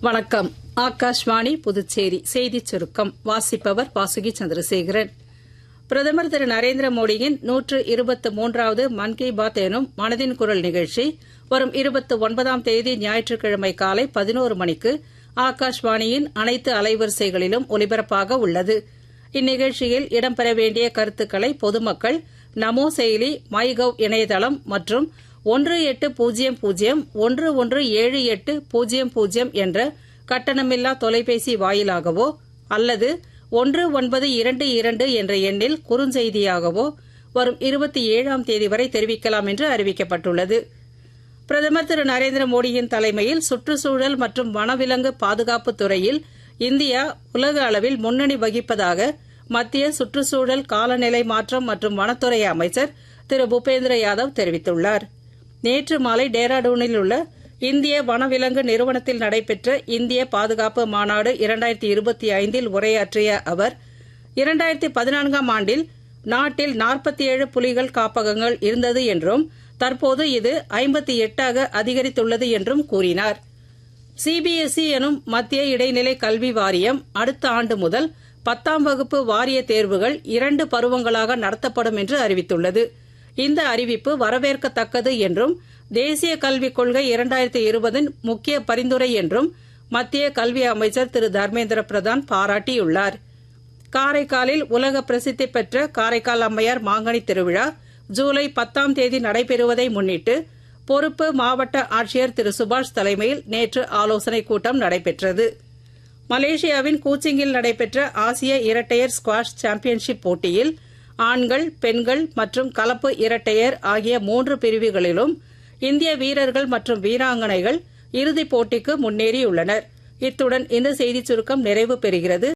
வணக்கம். ஆகாஷ்வாணி புதுச்சேரி செய்திச் சுருக்கம் வாசிப்பவர் வாசுகி சந்திரசேகரன். பிரதமர் திரு நரேந்திர மோடியின் 123வது மன் கி பாத் எனும் மனதின் குரல் நிகழ்ச்சி வரும் 29ஆம் தேதி ஞாயிற்றுக்கிழமை காலை 11 மணிக்கு ஆகாஷ்வாணியின் அனைத்து அலைவரிசைகளிலும் ஒலிபரப்பாக உள்ளது. இந்நிகழ்ச்சியில் இடம்பெற வேண்டிய கருத்துக்களை பொதுமக்கள் நமோ செயலி, மைகவ் இணையதளம் மற்றும் 1800117800 என்ற கட்டணமில்லா தொலைபேசி வாயிலாகவோ அல்லது 1922 என்ற எண்ணில் குறுஞ்செய்தியாகவோ வரும் 27ஆம் தேதி வரை தெரிவிக்கலாம் என்று அறிவிக்கப்பட்டுள்ளது. பிரதமர் திரு நரேந்திர மோடியின் தலைமையில் சுற்றுச்சூழல் மற்றும் வனவிலங்கு பாதுகாப்பு துறையில் இந்தியா உலக அளவில் முன்னணி வகிப்பதாக மத்திய சுற்றுச்சூழல், காலநிலை மாற்றம் மற்றும் வனத்துறை அமைச்சர் திரு பூபேந்திர யாதவ் தெரிவித்துள்ளார். நேற்று மாலை டேராடூனில் உள்ள இந்திய வனவிலங்கு நிறுவனத்தில் நடைபெற்ற இந்திய பாதுகாப்பு மாநாடு 2025 உரையாற்றிய அவர் 2014ஆம் ஆண்டில் நாட்டில் 47 புலிகள் காப்பகங்கள் இருந்தது என்றும் தற்போது இது 58ஆக அதிகரித்துள்ளது என்றும் கூறினார். சிபிஎஸ்இ எனும் மத்திய இடைநிலை கல்வி வாரியம் அடுத்த ஆண்டு முதல் 10ஆம் வகுப்பு வாரிய தேர்வுகள் 2 பருவங்களாக நடத்தப்படும் என்று அறிவித்துள்ளது. இந்த அறிவிப்பு வரவேற்கத்தக்கது என்றும் தேசிய கல்விக் கொள்கை 2020 முக்கிய பரிந்துரை என்றும் மத்திய கல்வி அமைச்சர் திரு தர்மேந்திர பிரதான் பாராட்டியுள்ளார். காரைக்காலில் உலக பிரசித்தி பெற்ற காரைக்கால் அம்மையார் மாங்கனி திருவிழா ஜூலை 10ஆம் தேதி நடைபெறுவதை முன்னிட்டு பொறுப்பு மாவட்ட ஆட்சியர் திரு சுபாஷ் தலைமையில் நேற்று ஆலோசனைக் கூட்டம் நடைபெற்றது. மலேசியாவின் கூச்சிங்கில் நடைபெற்ற ஆசிய இரட்டையர் ஸ்குவாஷ் சாம்பியன்ஷிப் போட்டியில் ஆண்கள், பெண்கள் மற்றும் கலப்பு இரட்டையர் ஆகிய 3 பிரிவுகளிலும் இந்திய வீரர்கள் மற்றும் வீராங்கனைகள் இறுதிப் போட்டிக்கு முன்னேறியுள்ளனர். இத்துடன் இந்த செய்திச் சுருக்கம் நிறைவு பெறுகிறது.